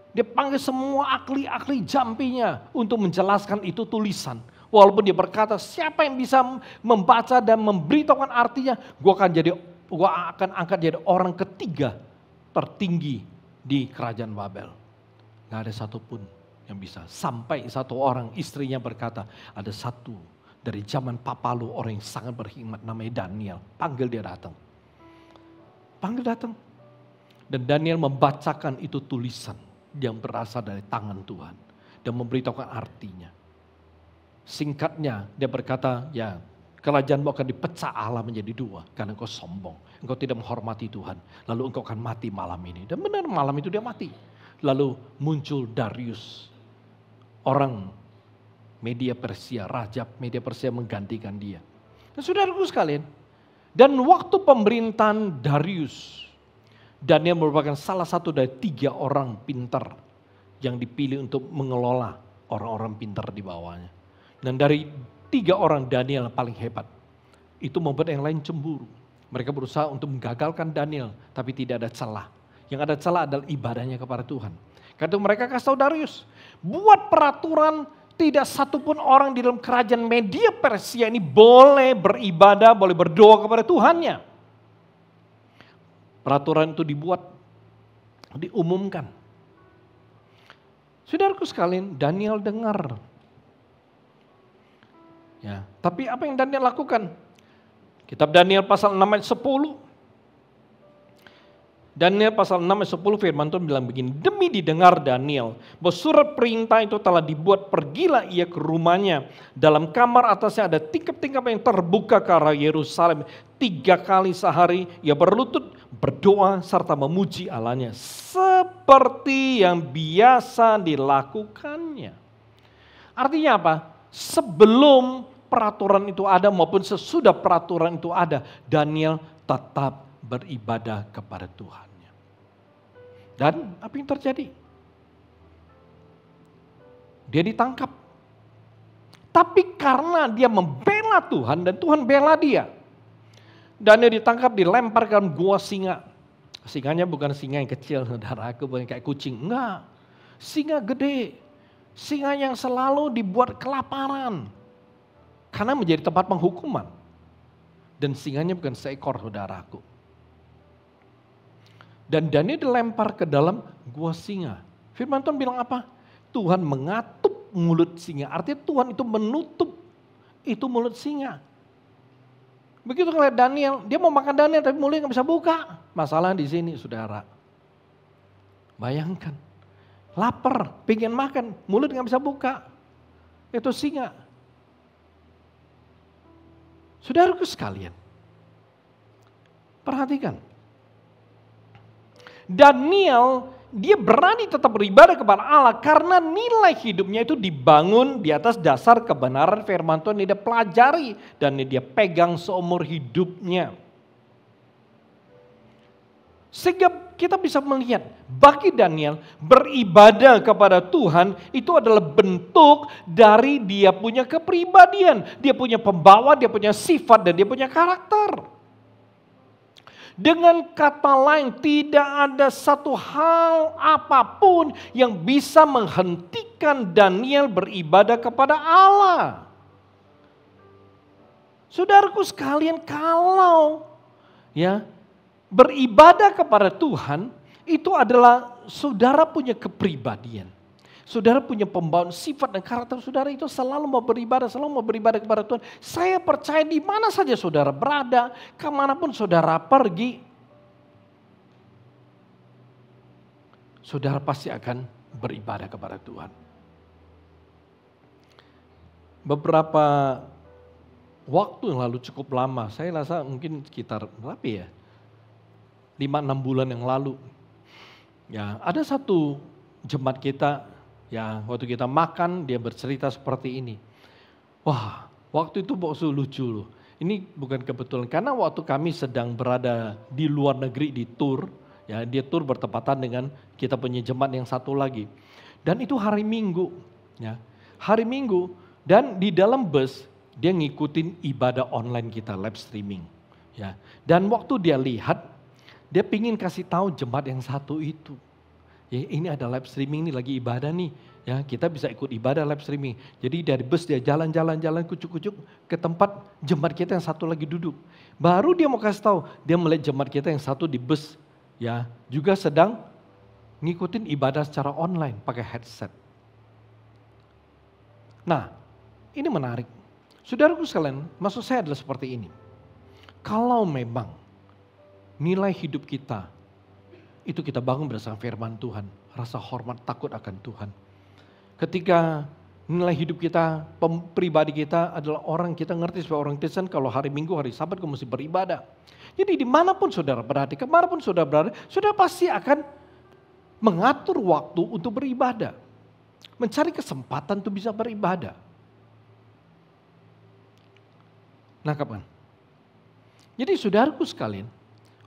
Dia panggil semua ahli-ahli jampinya untuk menjelaskan itu tulisan. Walaupun dia berkata, siapa yang bisa membaca dan memberitahukan artinya, gua akan angkat jadi orang ketiga tertinggi di kerajaan Babel. Gak ada satupun yang bisa. Sampai satu orang istrinya berkata, ada satu dari zaman Papalu orang yang sangat berhikmat namanya Daniel. Panggil dia datang. Panggil datang. Dan Daniel membacakan itu tulisan yang berasal dari tangan Tuhan dan memberitahukan artinya. Singkatnya dia berkata, ya kerajaanmu akan dipecah Allah menjadi dua karena engkau sombong, engkau tidak menghormati Tuhan, lalu engkau akan mati malam ini. Dan benar malam itu dia mati. Lalu muncul Darius, orang Media Persia, raja Media Persia menggantikan dia. Dan saudaraku sekalian, dan waktu pemerintahan Darius, Daniel merupakan salah satu dari 3 orang pintar yang dipilih untuk mengelola orang-orang pintar di bawahnya. Dan dari 3 orang Daniel yang paling hebat, itu membuat yang lain cemburu. Mereka berusaha untuk menggagalkan Daniel, tapi tidak ada celah. Yang ada celah adalah ibadahnya kepada Tuhan. Karena itu mereka kasih tahu Darius, buat peraturan tidak satupun orang di dalam kerajaan Media Persia ini boleh beribadah, boleh berdoa kepada Tuhannya. Peraturan itu dibuat, diumumkan. Saudaraku sekalian, Daniel dengar. Ya, tapi apa yang Daniel lakukan? Kitab Daniel pasal 6 ayat 10. Daniel pasal 6 ayat 10 firman Tuhan bilang begini, demi didengar Daniel bahwa surat perintah itu telah dibuat, pergilah ia ke rumahnya. Dalam kamar atasnya ada tingkap-tingkap yang terbuka ke arah Yerusalem. 3 kali sehari ia berlutut, berdoa serta memuji Allahnya seperti yang biasa dilakukannya. Artinya apa? Sebelum peraturan itu ada maupun sesudah peraturan itu ada, Daniel tetap beribadah kepada Tuhannya. Dan apa yang terjadi? Dia ditangkap. Tapi karena dia membela Tuhan dan Tuhan bela dia, Daniel ditangkap, dilempar ke dalam gua singa. Singanya bukan singa yang kecil, saudaraku, bukan kayak kucing. Enggak, singa gede. Singa yang selalu dibuat kelaparan. Karena menjadi tempat penghukuman. Dan singanya bukan seekor, saudaraku. Dan Daniel dilempar ke dalam gua singa. Firman Tuhan bilang apa? Tuhan mengatup mulut singa. Artinya Tuhan itu menutup itu mulut singa. Begitu ngeliat Daniel, dia mau makan Daniel tapi mulutnya nggak bisa buka. Masalah di sini, saudara. Bayangkan, lapar, pengen makan, mulut nggak bisa buka. Itu singa. Saudaraku sekalian, perhatikan. Daniel, dia berani tetap beribadah kepada Allah karena nilai hidupnya itu dibangun di atas dasar kebenaran firman Tuhan yang dia pelajari dan dia pegang seumur hidupnya. Sehingga kita bisa melihat bagi Daniel beribadah kepada Tuhan itu adalah bentuk dari dia punya kepribadian. Dia punya pembawa, dia punya sifat dan dia punya karakter. Dengan kata lain, tidak ada satu hal apapun yang bisa menghentikan Daniel beribadah kepada Allah. Saudaraku sekalian, kalau beribadah kepada Tuhan, itu adalah saudara punya kepribadian. Saudara punya pembawaan sifat dan karakter saudara itu selalu mau beribadah kepada Tuhan. Saya percaya di mana saja saudara berada, kemanapun saudara pergi, saudara pasti akan beribadah kepada Tuhan. Beberapa waktu yang lalu cukup lama, saya rasa mungkin sekitar berapa ya? 5-6 bulan yang lalu. Ya, ada satu jemaat kita, ya waktu kita makan dia bercerita seperti ini. Wah, waktu itu boksu lucu loh. Ini bukan kebetulan, karena waktu kami sedang berada di luar negeri di tour, ya dia tour bertepatan dengan kita punya jemaat yang satu lagi. Dan itu hari Minggu, ya hari Minggu, dan di dalam bus dia ngikutin ibadah online kita, live streaming. Ya, dan waktu dia lihat, dia pingin kasih tahu jemaat yang satu itu. Ya, ini ada live streaming nih, lagi ibadah nih. Ya, kita bisa ikut ibadah live streaming. Jadi dari bus dia jalan-jalan kucuk-kucuk ke tempat jemaat kita yang satu lagi duduk. Baru dia mau kasih tahu, dia melihat jemaat kita yang satu di bus, ya juga sedang ngikutin ibadah secara online pakai headset. Nah, ini menarik. Saudaraku sekalian, maksud saya adalah seperti ini. Kalau memang nilai hidup kita itu kita bangun berdasarkan firman Tuhan, rasa hormat takut akan Tuhan. Ketika nilai hidup kita, pribadi kita adalah orang, kita ngerti sebagai orang Kristen kalau hari Minggu, hari Sabat kamu mesti beribadah. Jadi dimanapun saudara berada, kemanapun saudara berada, saudara pasti akan mengatur waktu untuk beribadah. Mencari kesempatan untuk bisa beribadah. Nangkap kan? Jadi saudaraku sekalian,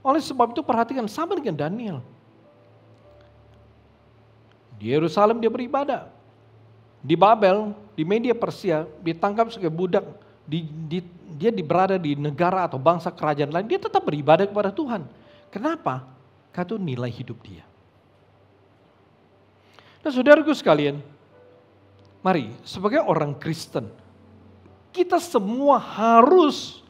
oleh sebab itu perhatikan sama dengan Daniel. Di Yerusalem dia beribadah. Di Babel, di Media Persia, ditangkap sebagai budak. Dia berada di negara atau bangsa kerajaan lain, dia tetap beribadah kepada Tuhan. Kenapa? Karena itu nilai hidup dia. Nah saudaraku sekalian, mari sebagai orang Kristen, kita semua harus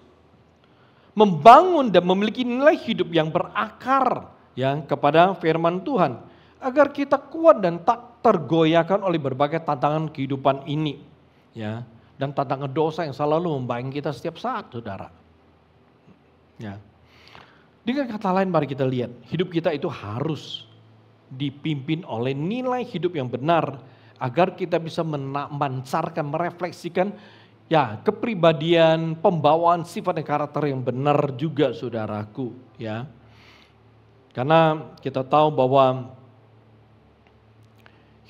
membangun dan memiliki nilai hidup yang berakar ya kepada firman Tuhan. Agar kita kuat dan tak tergoyahkan oleh berbagai tantangan kehidupan ini. Ya, dan tantangan dosa yang selalu membayang kita setiap saat, saudara. Ya. Dengan kata lain mari kita lihat, hidup kita itu harus dipimpin oleh nilai hidup yang benar. Agar kita bisa memancarkan, merefleksikan ya, kepribadian, pembawaan sifat dan karakter yang benar juga saudaraku, ya. Karena kita tahu bahwa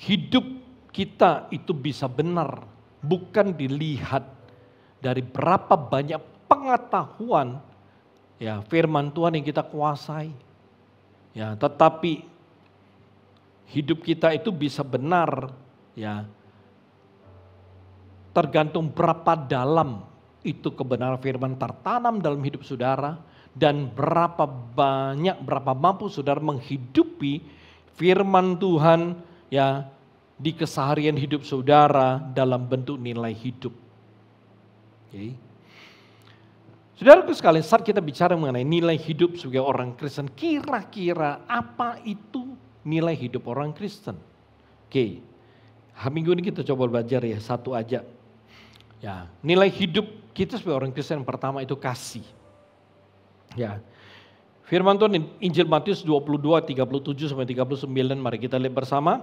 hidup kita itu bisa benar bukan dilihat dari berapa banyak pengetahuan ya firman Tuhan yang kita kuasai. Ya, tetapi hidup kita itu bisa benar ya tergantung berapa dalam itu kebenaran firman tertanam dalam hidup saudara dan berapa banyak, berapa mampu saudara menghidupi firman Tuhan ya di keseharian hidup saudara dalam bentuk nilai hidup. Okay. Saudaraku sekalian, saat kita bicara mengenai nilai hidup sebagai orang Kristen, kira-kira apa itu nilai hidup orang Kristen? Oke, minggu ini kita coba belajar ya satu aja. Ya, nilai hidup kita sebagai orang Kristen yang pertama itu kasih. Ya. Firman Tuhan Injil Matius 22, 37 sampai 39, mari kita lihat bersama.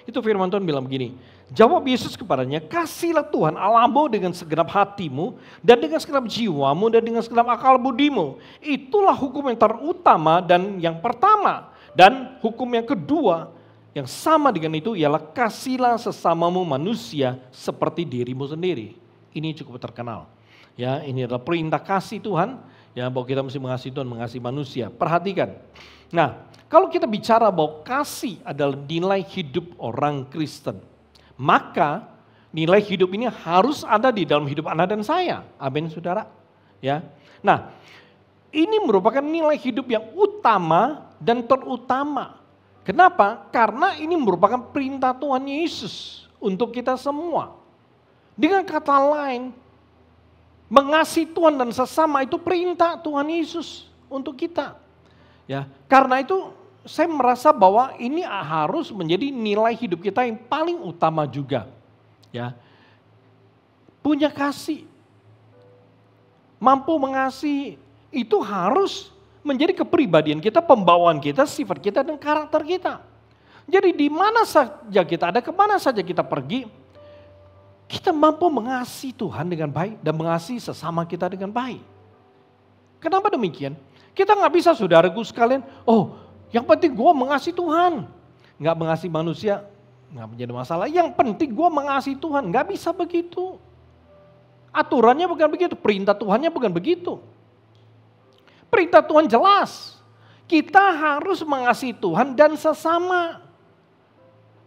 Itu firman Tuhan bilang begini, jawab Yesus kepadanya, kasihlah Tuhan Allahmu dengan segenap hatimu, dan dengan segenap jiwamu, dan dengan segenap akal budimu. Itulah hukum yang terutama dan yang pertama. Dan hukum yang kedua, yang sama dengan itu ialah kasihlah sesamamu manusia seperti dirimu sendiri. Ini cukup terkenal. Ya, ini adalah perintah kasih Tuhan. Ya, bahwa kita mesti mengasihi Tuhan, mengasihi manusia. Perhatikan. Nah, kalau kita bicara bahwa kasih adalah nilai hidup orang Kristen, maka nilai hidup ini harus ada di dalam hidup Anda dan saya. Amin, saudara. Ya. Nah, ini merupakan nilai hidup yang utama dan terutama. Kenapa? Karena ini merupakan perintah Tuhan Yesus untuk kita semua. Dengan kata lain, mengasihi Tuhan dan sesama itu perintah Tuhan Yesus untuk kita. Ya, karena itu saya merasa bahwa ini harus menjadi nilai hidup kita yang paling utama juga. Ya, punya kasih, mampu mengasihi, itu harus menjadi kepribadian kita, pembawaan kita, sifat kita dan karakter kita. Jadi di mana saja kita ada, kemana saja kita pergi, kita mampu mengasihi Tuhan dengan baik dan mengasihi sesama kita dengan baik. Kenapa demikian? Kita nggak bisa saudaraku sekalian, oh yang penting gue mengasihi Tuhan. Nggak mengasihi manusia, nggak menjadi masalah. Yang penting gue mengasihi Tuhan, nggak bisa begitu. Aturannya bukan begitu, perintah Tuhannya bukan begitu. Perintah Tuhan jelas, kita harus mengasihi Tuhan dan sesama.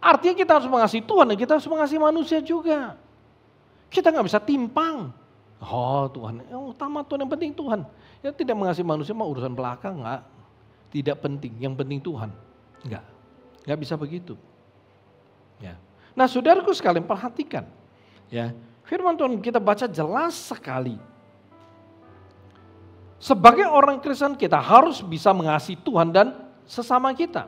Artinya kita harus mengasihi Tuhan dan kita harus mengasihi manusia juga. Kita nggak bisa timpang. Oh Tuhan, yang utama Tuhan, yang penting Tuhan. Ya tidak mengasihi manusia mah urusan belakang, nggak. Tidak penting, yang penting Tuhan. Nggak bisa begitu. Ya. Nah saudaraku sekalian perhatikan. Ya, firman Tuhan kita baca jelas sekali. Sebagai orang Kristen kita harus bisa mengasihi Tuhan dan sesama kita.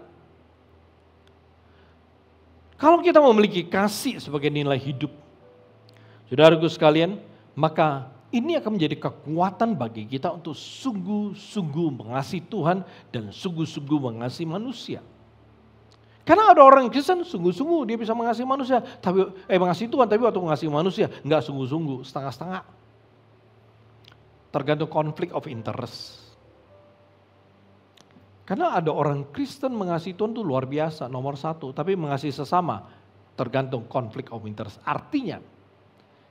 Kalau kita memiliki kasih sebagai nilai hidup, saudaraku sekalian, maka ini akan menjadi kekuatan bagi kita untuk sungguh-sungguh mengasihi Tuhan dan sungguh-sungguh mengasihi manusia. Karena ada orang Kristen sungguh-sungguh dia bisa mengasihi manusia, tapi mengasihi Tuhan, tapi waktu mengasihi manusia enggak sungguh-sungguh, setengah-setengah. Tergantung konflik of interest. Karena ada orang Kristen mengasihi Tuhan itu luar biasa, nomor satu. Tapi mengasihi sesama, tergantung konflik of interest. Artinya,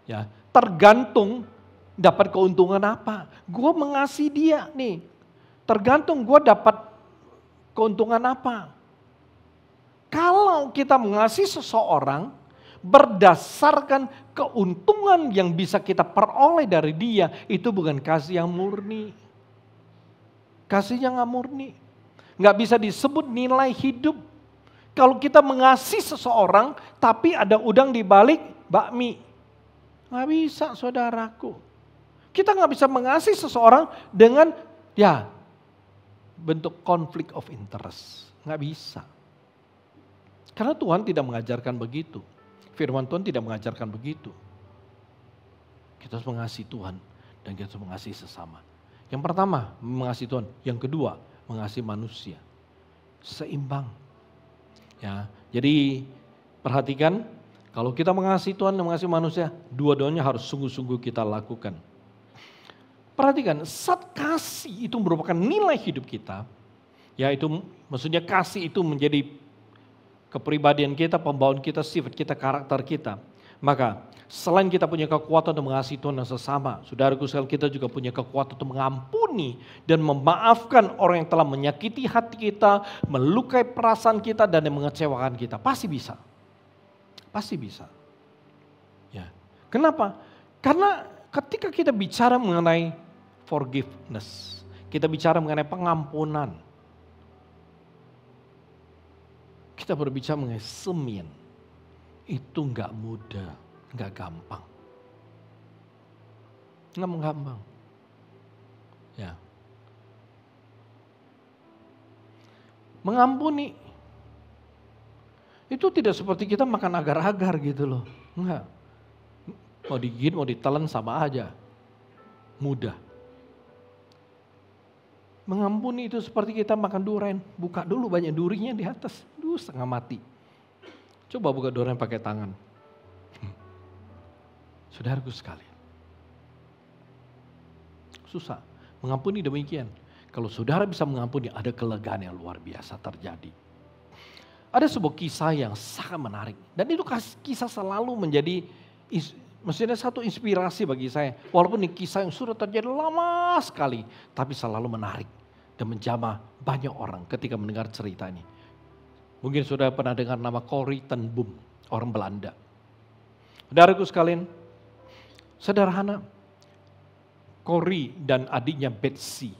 ya tergantung dapat keuntungan apa. Gue mengasihi dia nih, tergantung gue dapat keuntungan apa. Kalau kita mengasihi seseorang, berdasarkan keuntungan yang bisa kita peroleh dari dia, itu bukan kasih yang murni. Kasih yang gak murni. Gak bisa disebut nilai hidup. Kalau kita mengasihi seseorang, tapi ada udang di balik bakmi. Gak bisa saudaraku. Kita gak bisa mengasihi seseorang dengan bentuk konflik of interest. Gak bisa. Karena Tuhan tidak mengajarkan begitu. Firman Tuhan tidak mengajarkan begitu. Kita harus mengasihi Tuhan dan kita harus mengasihi sesama. Yang pertama, mengasihi Tuhan. Yang kedua, mengasihi manusia. Seimbang. Ya, jadi perhatikan, kalau kita mengasihi Tuhan dan mengasihi manusia, dua-duanya harus sungguh-sungguh kita lakukan. Perhatikan, saat kasih itu merupakan nilai hidup kita, yaitu maksudnya kasih itu menjadi kepribadian kita, pembawaan kita, sifat kita, karakter kita. Maka selain kita punya kekuatan untuk mengasihi Tuhan dan sesama, saudaraku sekalian, kita juga punya kekuatan untuk mengampuni dan memaafkan orang yang telah menyakiti hati kita, melukai perasaan kita dan yang mengecewakan kita. Pasti bisa. Pasti bisa. Ya. Kenapa? Karena ketika kita bicara mengenai forgiveness, kita bicara mengenai pengampunan, kita berbicara mengenai semin, itu nggak mudah, nggak gampang. Nggak gampang. Ya. Mengampuni, itu tidak seperti kita makan agar-agar gitu loh. Enggak. Mau digigit, mau ditelan sama aja. Mudah. Mengampuni itu seperti kita makan durian. Buka dulu banyak durinya di atas. Setengah mati. Coba buka durian pakai tangan. Saudaraku sekalian. Susah. Mengampuni demikian. Kalau saudara bisa mengampuni, ada kelegaan yang luar biasa terjadi. Ada sebuah kisah yang sangat menarik. Dan itu kisah selalu menjadi maksudnya satu inspirasi bagi saya. Walaupun ini kisah yang sudah terjadi lama sekali. Tapi selalu menarik. Dan menjamah banyak orang ketika mendengar cerita ini. Mungkin sudah pernah dengar nama Corrie ten Boom, orang Belanda. Saudaraku sekalian, sederhana. Corrie dan adiknya Betsy,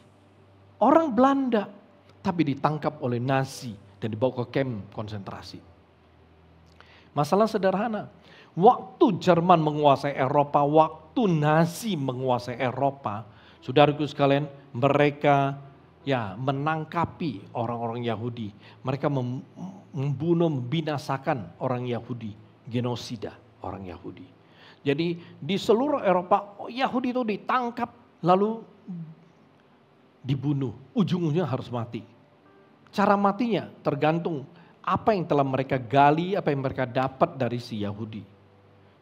orang Belanda, tapi ditangkap oleh Nazi dan dibawa ke kamp konsentrasi. Masalah sederhana, waktu Jerman menguasai Eropa, waktu Nazi menguasai Eropa, saudaraku sekalian, mereka menangkapi orang-orang Yahudi. Mereka membunuh, membinasakan orang Yahudi. Genosida orang Yahudi. Jadi di seluruh Eropa, Yahudi itu ditangkap lalu dibunuh. Ujung-ujungnya harus mati. Cara matinya tergantung apa yang telah mereka gali, apa yang mereka dapat dari si Yahudi.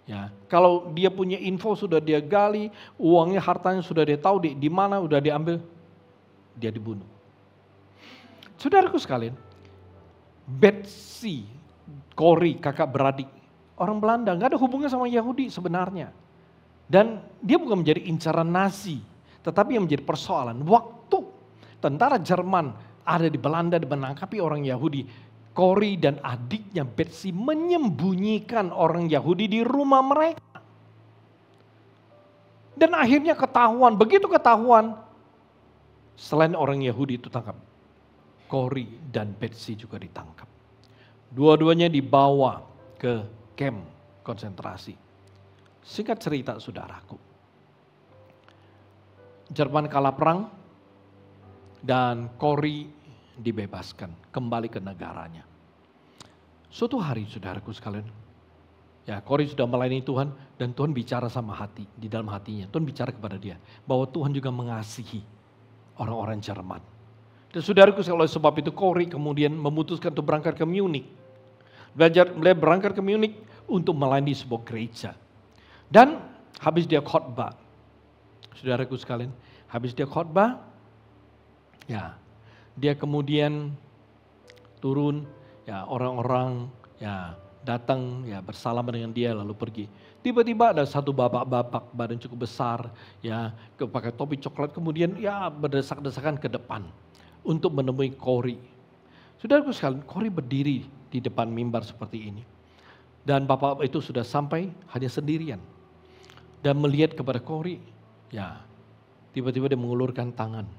Ya, kalau dia punya info sudah dia gali, uangnya, hartanya sudah dia tahu di mana udah diambil, dia dibunuh. Saudaraku sekalian, Betsy Kori, kakak beradik. Orang Belanda, nggak ada hubungan sama Yahudi sebenarnya. Dan dia bukan menjadi incaran Nazi, tetapi yang menjadi persoalan. Waktu tentara Jerman ada di Belanda dan menangkapi orang Yahudi, Kori dan adiknya Betsy menyembunyikan orang Yahudi di rumah mereka. Dan akhirnya ketahuan, begitu ketahuan, selain orang Yahudi itu tangkap, Kori dan Betsy juga ditangkap. Dua-duanya dibawa ke camp konsentrasi. Singkat cerita saudaraku, Jerman kalah perang dan Kori dibebaskan kembali ke negaranya. Suatu hari saudaraku sekalian, ya Kori sudah melayani Tuhan dan Tuhan bicara sama hati, di dalam hatinya. Tuhan bicara kepada dia bahwa Tuhan juga mengasihi orang-orang Jerman. Dan saudaraku, oleh sebab itu Kori kemudian memutuskan untuk berangkat ke Munich. Beliau berangkat ke Munich untuk melayani sebuah gereja. Dan habis dia khotbah, saudaraku sekalian, habis dia khotbah, ya dia kemudian turun, ya orang-orang ya datang ya bersalaman dengan dia lalu pergi. Tiba-tiba ada satu bapak-bapak badan cukup besar, ya pakai topi coklat, kemudian ya berdesak-desakan ke depan untuk menemui Kori. Saudaraku sekalian, Kori berdiri di depan mimbar seperti ini. Dan bapak itu sudah sampai hanya sendirian. Dan melihat kepada Kori, ya tiba-tiba dia mengulurkan tangan.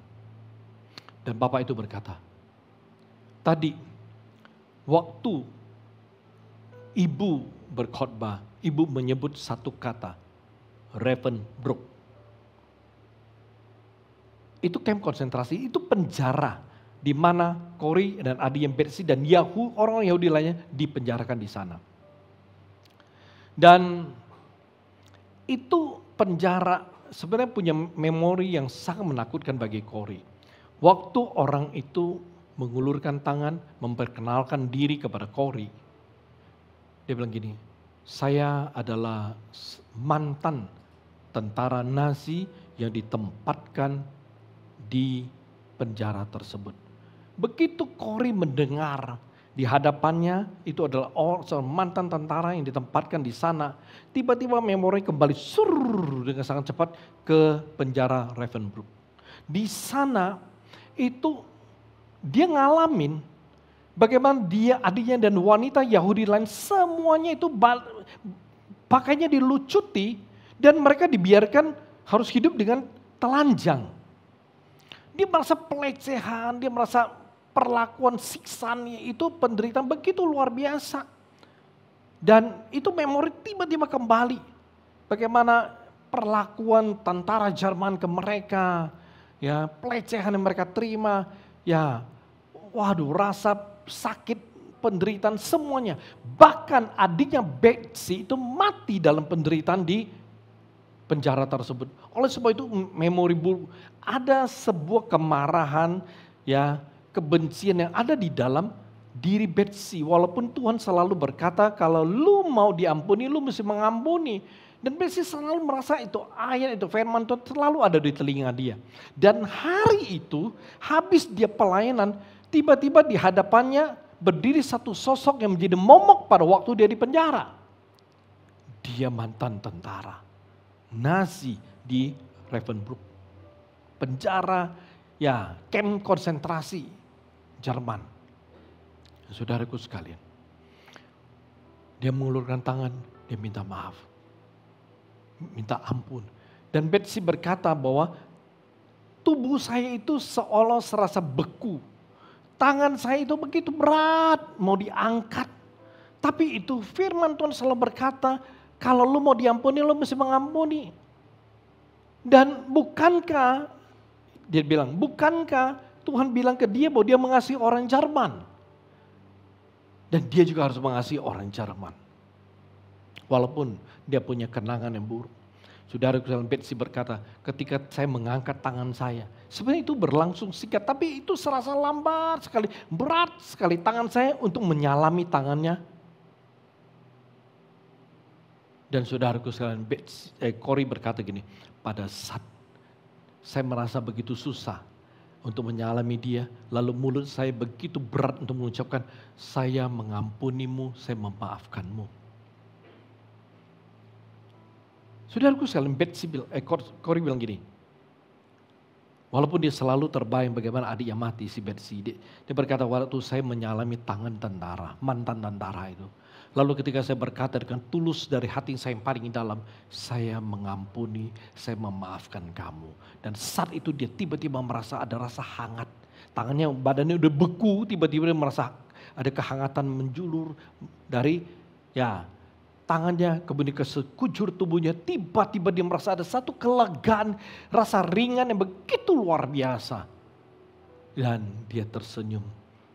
Dan bapak itu berkata, tadi waktu ibu berkhotbah, ibu menyebut satu kata, Ravensbrück. Itu camp konsentrasi, itu penjara di mana Kori dan adiknya Betsy dan orang Yahudi lainnya dipenjarakan di sana. Dan itu penjara sebenarnya punya memori yang sangat menakutkan bagi Kori. Waktu orang itu mengulurkan tangan, memperkenalkan diri kepada Kori, dia bilang gini, saya adalah mantan tentara Nazi yang ditempatkan di penjara tersebut. Begitu Kori mendengar di hadapannya itu adalah seorang mantan tentara yang ditempatkan di sana, tiba-tiba memori kembali dengan sangat cepat ke penjara Ravensbrück. Di sana itu dia ngalamin bagaimana dia, adiknya dan wanita Yahudi lain semuanya itu pakainya dilucuti dan mereka dibiarkan harus hidup dengan telanjang. Dia merasa pelecehan, dia merasa perlakuan siksaannya itu penderitaan begitu luar biasa. Dan itu memori tiba-tiba kembali. Bagaimana perlakuan tentara Jerman ke mereka, ya pelecehan yang mereka terima, ya waduh rasa sakit, penderitaan semuanya. Bahkan adiknya Betsy itu mati dalam penderitaan di penjara tersebut. Oleh sebab itu memori buruk, ada sebuah kemarahan, ya kebencian yang ada di dalam diri Betsy. Walaupun Tuhan selalu berkata kalau lu mau diampuni, lu mesti mengampuni. Dan Betsy selalu merasa itu ayat, itu firman Tuhan selalu ada di telinga dia. Dan hari itu habis dia pelayanan, tiba-tiba di hadapannya berdiri satu sosok yang menjadi momok pada waktu dia di penjara. Dia mantan tentara Nazi di Ravensbrück. Penjara, ya camp konsentrasi Jerman. Saudaraku sekalian, dia mengulurkan tangan, dia minta maaf, minta ampun. Dan Betsy berkata bahwa tubuh saya itu seolah serasa beku. Tangan saya itu begitu berat, mau diangkat. Tapi itu firman Tuhan selalu berkata, kalau lu mau diampuni, lu mesti mengampuni. Dan bukankah, dia bilang, bukankah Tuhan bilang ke dia bahwa dia mengasihi orang Jerman. Dan dia juga harus mengasihi orang Jerman. Walaupun dia punya kenangan yang buruk. Saudara Betsy berkata, ketika saya mengangkat tangan saya, sebenarnya itu berlangsung singkat, tapi itu serasa lambat sekali, berat sekali tangan saya untuk menyalami tangannya. Dan saudaraku sekalian, Kori berkata gini, pada saat saya merasa begitu susah, untuk menyalami dia. Lalu mulut saya begitu berat untuk mengucapkan, saya mengampunimu, saya memaafkanmu. Saudaraku sekalian, Corey bilang gini, walaupun dia selalu terbayang bagaimana adiknya mati, si Betsy. Dia berkata, waktu saya menyalami tangan tentara, mantan tentara itu. Lalu ketika saya berkata dengan tulus dari hati saya yang paling dalam, saya mengampuni, saya memaafkan kamu. Dan saat itu dia tiba-tiba merasa ada rasa hangat. Tangannya, badannya udah beku, tiba-tiba dia merasa ada kehangatan menjulur dari tangannya, kemudian ke sekujur tubuhnya, tiba-tiba dia merasa ada satu kelegaan, rasa ringan yang begitu luar biasa. Dan dia tersenyum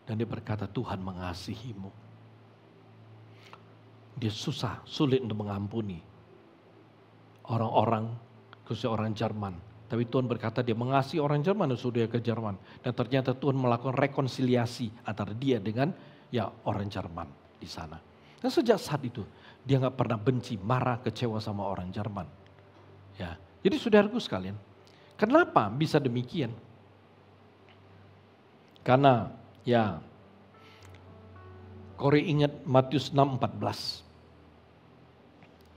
dan dia berkata, Tuhan mengasihimu. Dia sulit untuk mengampuni orang-orang, khususnya orang Jerman. Tapi Tuhan berkata dia mengasihi orang Jerman dan sudah ke Jerman. Dan ternyata Tuhan melakukan rekonsiliasi antara dia dengan orang Jerman di sana. Dan sejak saat itu dia gak pernah benci, marah, kecewa sama orang Jerman. Ya, jadi saudaraku sekalian, kenapa bisa demikian? Karena Corey ingat Matius 6:14.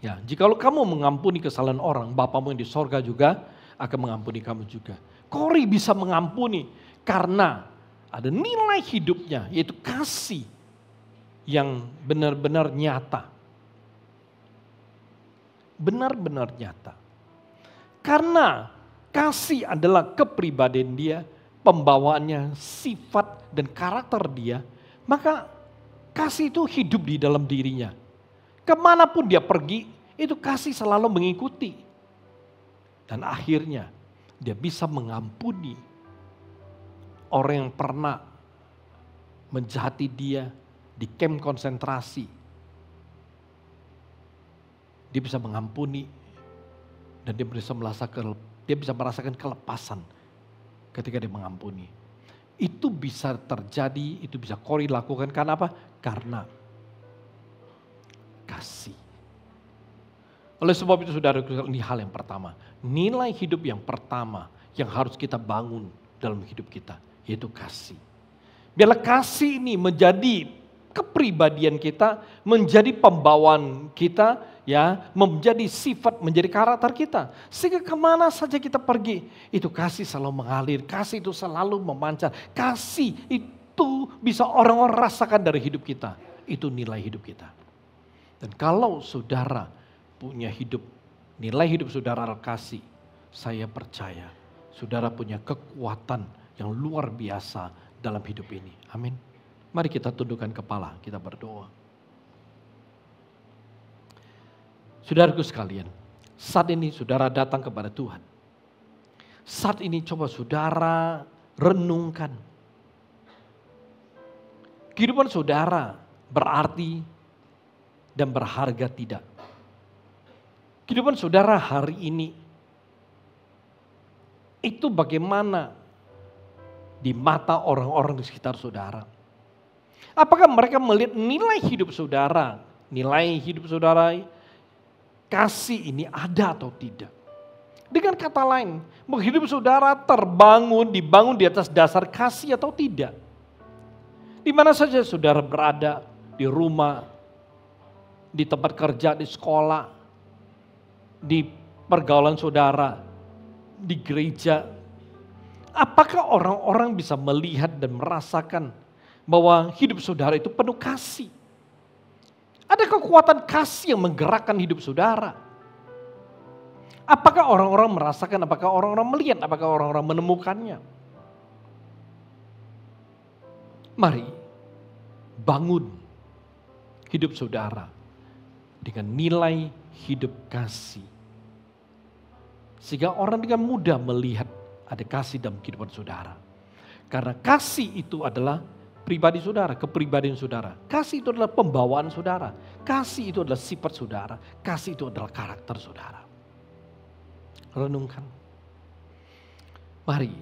Ya, jikalau kamu mengampuni kesalahan orang, Bapamu yang di sorga juga akan mengampuni kamu juga. Corey bisa mengampuni karena ada nilai hidupnya, yaitu kasih yang benar-benar nyata. Benar-benar nyata. Karena kasih adalah kepribadian dia, pembawaannya, sifat dan karakter dia, maka kasih itu hidup di dalam dirinya. Kemanapun dia pergi, itu kasih selalu mengikuti. Dan akhirnya dia bisa mengampuni orang yang pernah menjahati dia di kamp konsentrasi. Dia bisa mengampuni dan dia bisa merasakan kelepasan ketika dia mengampuni. Itu bisa terjadi, itu bisa Corey lakukan karena apa? Karena kasih. Oleh sebab itu saudara, ini hal yang pertama. Nilai hidup yang pertama yang harus kita bangun dalam hidup kita, yaitu kasih. Biarlah kasih ini menjadi kepribadian kita, menjadi pembawaan kita, menjadi sifat, menjadi karakter kita. Sehingga kemana saja kita pergi, itu kasih selalu mengalir, kasih itu selalu memancar. Kasih itu bisa orang-orang rasakan dari hidup kita. Itu nilai hidup kita. Dan kalau saudara punya hidup, nilai hidup saudara kasih, saya percaya saudara punya kekuatan yang luar biasa dalam hidup ini. Amin. Mari kita tundukkan kepala, kita berdoa. Saudaraku sekalian, saat ini saudara datang kepada Tuhan. Saat ini coba saudara renungkan. Kehidupan saudara berarti dan berharga tidak. Kehidupan saudara hari ini itu bagaimana di mata orang-orang di sekitar saudara? Apakah mereka melihat nilai hidup saudara, kasih ini ada atau tidak? Dengan kata lain, hidup saudara dibangun di atas dasar kasih atau tidak? Di mana saja saudara berada, di rumah, di tempat kerja, di sekolah, di pergaulan saudara, di gereja. Apakah orang-orang bisa melihat dan merasakan bahwa hidup saudara itu penuh kasih? Ada kekuatan kasih yang menggerakkan hidup saudara. Apakah orang-orang merasakan, apakah orang-orang melihat, apakah orang-orang menemukannya? Mari bangun hidup saudara dengan nilai hidup kasih. Sehingga orang dengan mudah melihat ada kasih dalam kehidupan saudara. Karena kasih itu adalah pribadi saudara, kepribadian saudara. Kasih itu adalah pembawaan saudara. Kasih itu adalah sifat saudara. Kasih itu adalah karakter saudara. Renungkan. Mari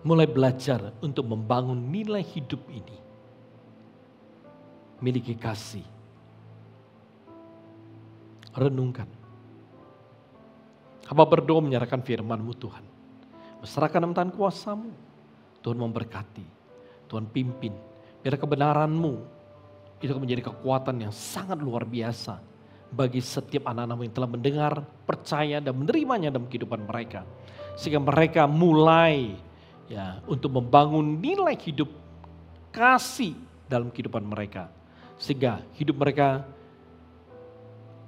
mulai belajar untuk membangun nilai hidup ini. Miliki kasih. Renungkan. Hamba berdoa menyerahkan firman-Mu Tuhan. Serahkan dalam tangan kuasa-Mu. Tuhan memberkati, Tuhan pimpin. Biar kebenaran-Mu itu menjadi kekuatan yang sangat luar biasa bagi setiap anak-anak-Mu yang telah mendengar, percaya dan menerimanya dalam kehidupan mereka. Sehingga mereka mulai untuk membangun nilai hidup kasih dalam kehidupan mereka. Sehingga hidup mereka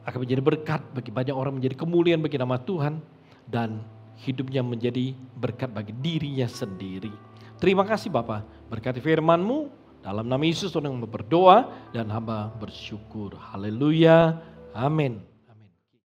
akan menjadi berkat bagi banyak orang, menjadi kemuliaan bagi nama Tuhan, dan hidupnya menjadi berkat bagi dirinya sendiri. Terima kasih Bapa, berkati firman-Mu, dalam nama Yesus Tuhan yang berdoa dan hamba bersyukur. Haleluya, amin.